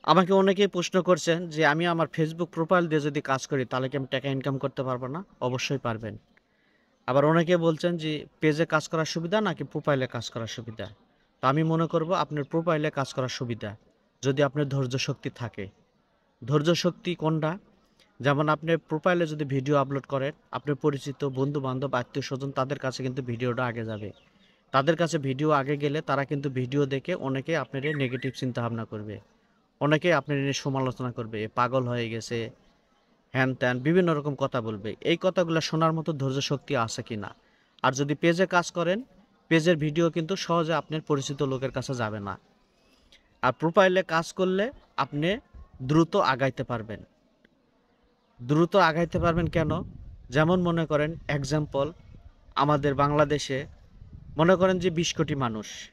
আমাকে অনেকেই প্রশ্ন করছেন যে আমি আমার ফেসবুক প্রোফাইল দিয়ে যদি কাজ করি তাহলে কি আমি টাকা ইনকাম করতে পারবো না? অবশ্যই পারবেন। আবার অনেকে বলছেন যে পেজে কাজ করার সুবিধা নাকি প্রোফাইলে কাজ করার সুবিধা? তো আমি মনে করব আপনার প্রোফাইলে কাজ করার সুবিধা। যদি আপনার ধৈর্য শক্তি থাকে। ধৈর্য শক্তি কোনটা? যেমন আপনি প্রোফাইলে যদি ভিডিও আপলোড করেন, আপনার পরিচিত বন্ধু-বান্ধব, আত্মীয়স্বজন তাদের কাছে কিন্তু ভিডিওটা আগে যাবে। তাদের কাছে ভিডিও আগে গেলে তারা কিন্তু ভিডিও দেখে অনেকে আপনার নেগেটিভ চিন্তাভাবনা করবে। অনেকেই আপনার নিয়ে সমালোচনা করবে, "এ পাগল হয়ে গেছে", হ্যান-ত্যান বিভিন্ন রকম কথা বলবে। এই কথাগুলা শোনার মতো ধৈর্য শক্তি আছে কিনা? আর যদি পেজে কাজ করেন, পেজের ভিডিও কিন্তু সহজে আপনার পরিচিত লোকের কাছে যাবে না। আর প্রোফাইলে কাজ করলে আপনি দ্রুত আগাইতে পারবেন। দ্রুত আগাইতে পারবেন কেন? যেমন মনে করেন এক্সাম্পল আমাদের বাংলাদেশে মনে করেন যে ২০ কোটি মানুষ।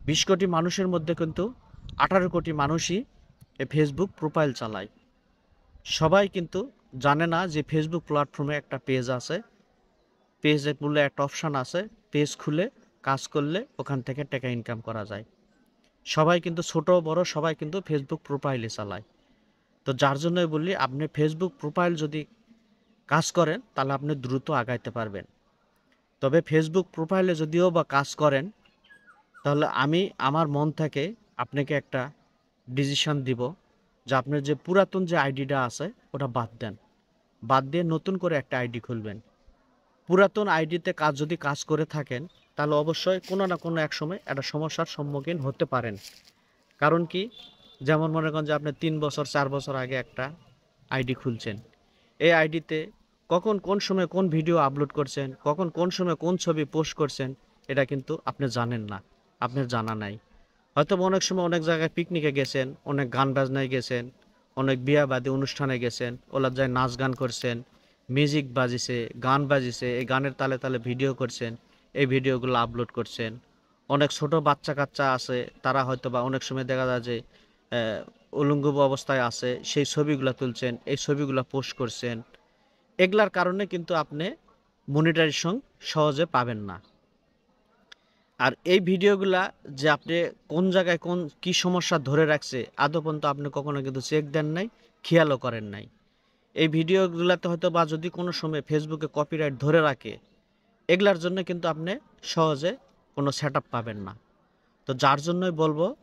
২০ কোটি মানুষের মধ্যে কিন্তু ১৮ কোটি মানুষই ফেসবুক প্রোফাইল চালায়। সবাই কিন্তু জানে না যে ফেসবুক প্ল্যাটফর্মে একটা পেজ আছে। পেজে খুললে একটা অপশান আছে। পেজ খুলে কাজ করলে ওখান থেকে টাকা ইনকাম করা যায়। সবাই কিন্তু ছোট বড় সবাই কিন্তু ফেসবুক প্রোফাইলই চালায়। তো যার জন্যই বলি আপনি ফেসবুক প্রোফাইল যদি কাজ করেন তাহলে আপনি দ্রুত আগাইতে পারবেন। তবে ফেসবুক প্রোফাইলে যদিও বা কাজ করেন তাহলে আমি আমার মন থেকে আপনাকে একটা ডিসিশন দিব যে আপনার যে পুরাতন যে আইডিটা আছে ওটা বাদ দেন। বাদ দিয়ে নতুন করে একটা আইডি খুলবেন। পুরাতন আইডিতে যদি কাজ করে থাকেন তাহলে অবশ্যই কোনো না কোনো এক সময় একটা সমস্যার সম্মুখীন হতে পারেন। কারণ কি? যেমন মনে করেন যে আপনি ৩ বছর ৪ বছর আগে একটা আইডি খুলছেন। এই আইডিতে কখন কোন সময় কোন ভিডিও আপলোড করছেন, কখন কোন সময় কোন ছবি পোস্ট করছেন এটা কিন্তু আপনি জানেন না। আপনার জানা নাই। হয়তোবা অনেক সময় অনেক জায়গায় পিকনিকে গেছেন, অনেক গান বাজনায় গেছেন, অনেক বিয়া-বাদী অনুষ্ঠানে গেছেন, ওলা যায় নাচ গান করছেন, মিউজিক বাজিছে, গান বাজিছে, এই গানের তালে, তালে ভিডিও করছেন, এই ভিডিওগুলো আপলোড করছেন। অনেক ছোট বাচ্চা-কাচ্চা আছে, তারা হয়তোবা অনেক সময় দেখা যায় যে উলঙ্গ অবস্থায় আছে, সেই ছবিগুলা তুলছেন, এই ছবিগুলা পোস্ট করছেন। এগুলার কারণে কিন্তু আপনি মনিটাইজেশন সহজে পাবেন না। আর এই ভিডিওগুলা যে আপনি কোন জায়গায় কি সমস্যা ধরে রাখছে আদৌ পর্যন্ত আপনি কখনো কিন্তু চেক দেন নাই, খেয়ালও করেন নাই। এই ভিডিওগুলাতে হয়তো বা যদি কোনো সময় ফেসবুকে কপিরাইট ধরে রাখে, এগুলার জন্য কিন্তু আপনি সহজে কোনো সেটআপ পাবেন না। তো যার জন্যই বলবো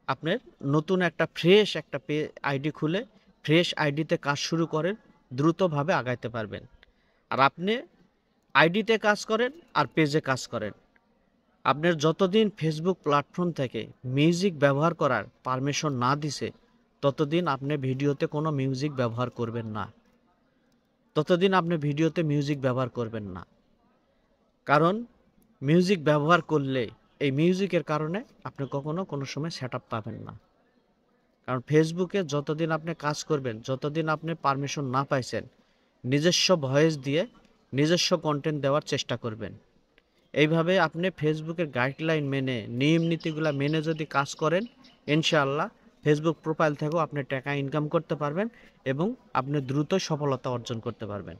আপনার নতুন একটা ফ্রেশ একটা আইডি খুলে ফ্রেশ আইডিতে কাজ শুরু করেন, দ্রুতভাবে আগাইতে পারবেন। আর আপনি আইডিতে কাজ করেন আর পেজে কাজ করেন। আপনার যতদিন ফেসবুক প্ল্যাটফর্ম থেকে মিউজিক ব্যবহার করার পারমিশন না দিছে ততদিন আপনি ভিডিওতে কোনো মিউজিক ব্যবহার করবেন না। ততদিন আপনি ভিডিওতে মিউজিক ব্যবহার করবেন না। কারণ মিউজিক ব্যবহার করলে এই মিউজিকের কারণে আপনি কখনো কোনো সময় সেটআপ পাবেন না। কারণ ফেসবুকে যতদিন আপনি কাজ করবেন, যতদিন আপনি পারমিশন না পাইছেন, নিজস্ব ভয়েস দিয়ে নিজস্ব কন্টেন্ট দেওয়ার চেষ্টা করবেন। এইভাবে আপনি ফেসবুকের গাইডলাইন মেনে নিয়ম নীতিগুলা মেনে যদি কাজ করেন ইনশাআল্লাহ ফেসবুক প্রোফাইল থেকেও আপনি টাকা ইনকাম করতে পারবেন এবং আপনি দ্রুত সফলতা অর্জন করতে পারবেন।